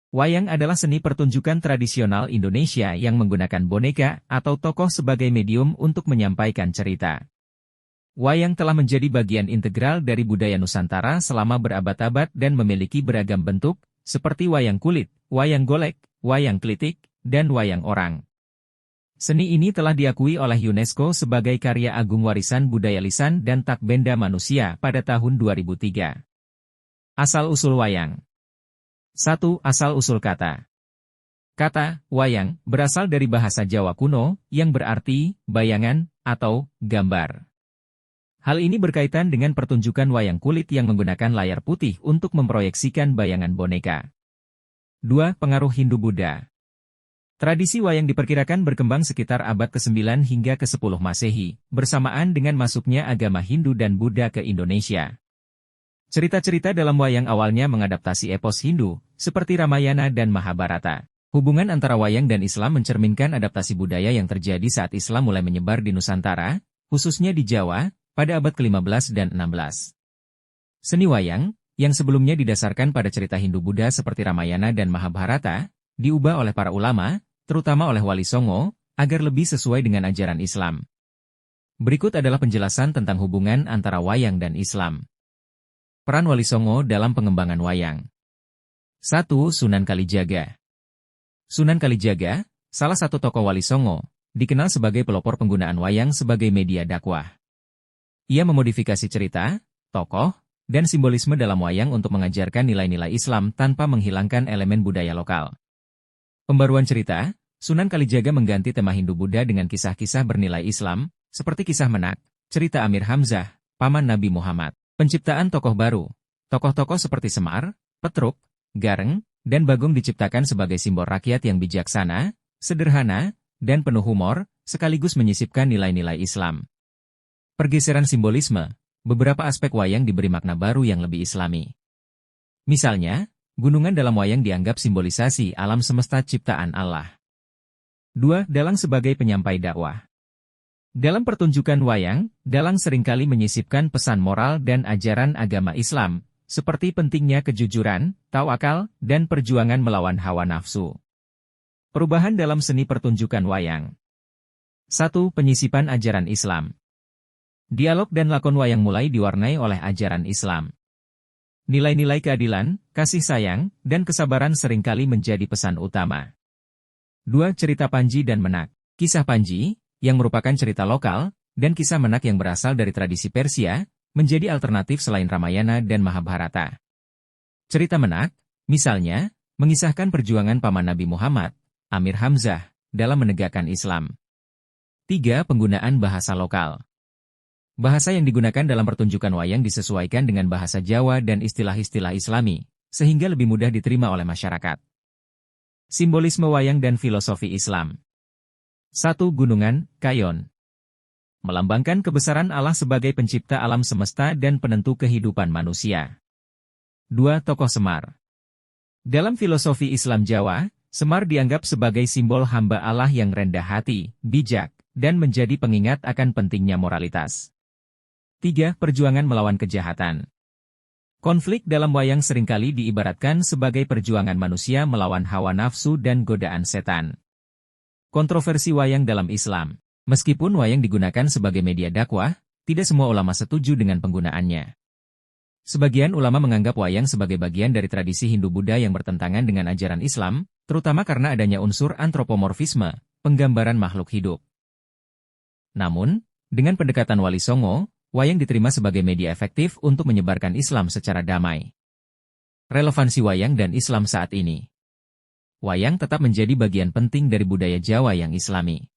Wayang adalah seni pertunjukan tradisional Indonesia yang menggunakan boneka atau tokoh sebagai medium untuk menyampaikan cerita. Wayang telah menjadi bagian integral dari budaya Nusantara selama berabad-abad dan memiliki beragam bentuk, seperti wayang kulit, wayang golek, wayang klitik, dan wayang orang. Seni ini telah diakui oleh UNESCO sebagai karya agung warisan budaya lisan dan tak benda manusia pada tahun 2003. Asal-usul wayang. 1. Asal-usul kata. Kata wayang berasal dari bahasa Jawa kuno yang berarti bayangan atau gambar. Hal ini berkaitan dengan pertunjukan wayang kulit yang menggunakan layar putih untuk memproyeksikan bayangan boneka. 2. Pengaruh Hindu-Buddha. Tradisi wayang diperkirakan berkembang sekitar abad ke-9 hingga ke-10 Masehi, bersamaan dengan masuknya agama Hindu dan Buddha ke Indonesia. Cerita-cerita dalam wayang awalnya mengadaptasi epos Hindu, seperti Ramayana dan Mahabharata. Hubungan antara wayang dan Islam mencerminkan adaptasi budaya yang terjadi saat Islam mulai menyebar di Nusantara, khususnya di Jawa, pada abad ke-15 dan 16. Seni wayang, yang sebelumnya didasarkan pada cerita Hindu-Buddha seperti Ramayana dan Mahabharata, diubah oleh para ulama, terutama oleh Wali Songo, agar lebih sesuai dengan ajaran Islam. Berikut adalah penjelasan tentang hubungan antara wayang dan Islam. Peran Wali Songo dalam pengembangan wayang. 1. Sunan Kalijaga. Sunan Kalijaga, salah satu tokoh Wali Songo, dikenal sebagai pelopor penggunaan wayang sebagai media dakwah. Ia memodifikasi cerita, tokoh, dan simbolisme dalam wayang untuk mengajarkan nilai-nilai Islam tanpa menghilangkan elemen budaya lokal. Pembaruan cerita, Sunan Kalijaga mengganti tema Hindu-Buddha dengan kisah-kisah bernilai Islam, seperti kisah Menak, cerita Amir Hamzah, paman Nabi Muhammad. Penciptaan tokoh baru. Tokoh-tokoh seperti Semar, Petruk, Gareng, dan Bagong diciptakan sebagai simbol rakyat yang bijaksana, sederhana, dan penuh humor, sekaligus menyisipkan nilai-nilai Islam. Pergeseran simbolisme. Beberapa aspek wayang diberi makna baru yang lebih islami. Misalnya, gunungan dalam wayang dianggap simbolisasi alam semesta ciptaan Allah. 2. Dalang sebagai penyampai dakwah. Dalam pertunjukan wayang, dalang seringkali menyisipkan pesan moral dan ajaran agama Islam, seperti pentingnya kejujuran, tawakal, dan perjuangan melawan hawa nafsu. Perubahan dalam seni pertunjukan wayang. 1. Penyisipan ajaran Islam. Dialog dan lakon wayang mulai diwarnai oleh ajaran Islam. Nilai-nilai keadilan, kasih sayang, dan kesabaran seringkali menjadi pesan utama. 2. Cerita Panji dan Menak. Kisah Panji, yang merupakan cerita lokal, dan kisah Menak yang berasal dari tradisi Persia, menjadi alternatif selain Ramayana dan Mahabharata. Cerita Menak, misalnya, mengisahkan perjuangan paman Nabi Muhammad, Amir Hamzah, dalam menegakkan Islam. 3. Penggunaan bahasa lokal. Bahasa yang digunakan dalam pertunjukan wayang disesuaikan dengan bahasa Jawa dan istilah-istilah Islami, sehingga lebih mudah diterima oleh masyarakat. Simbolisme wayang dan filosofi Islam. 1. Gunungan, Kayon. Melambangkan kebesaran Allah sebagai pencipta alam semesta dan penentu kehidupan manusia. 2. Tokoh Semar. Dalam filosofi Islam Jawa, Semar dianggap sebagai simbol hamba Allah yang rendah hati, bijak, dan menjadi pengingat akan pentingnya moralitas. 3. Perjuangan melawan kejahatan. Konflik dalam wayang seringkali diibaratkan sebagai perjuangan manusia melawan hawa nafsu dan godaan setan. Kontroversi wayang dalam Islam. Meskipun wayang digunakan sebagai media dakwah, tidak semua ulama setuju dengan penggunaannya. Sebagian ulama menganggap wayang sebagai bagian dari tradisi Hindu-Buddha yang bertentangan dengan ajaran Islam, terutama karena adanya unsur antropomorfisme, penggambaran makhluk hidup. Namun, dengan pendekatan Wali Songo, wayang diterima sebagai media efektif untuk menyebarkan Islam secara damai. Relevansi wayang dan Islam saat ini. Wayang tetap menjadi bagian penting dari budaya Jawa yang Islami.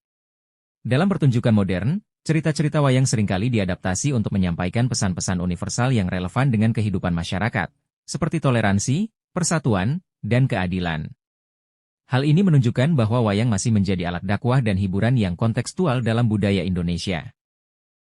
Dalam pertunjukan modern, cerita-cerita wayang seringkali diadaptasi untuk menyampaikan pesan-pesan universal yang relevan dengan kehidupan masyarakat, seperti toleransi, persatuan, dan keadilan. Hal ini menunjukkan bahwa wayang masih menjadi alat dakwah dan hiburan yang kontekstual dalam budaya Indonesia.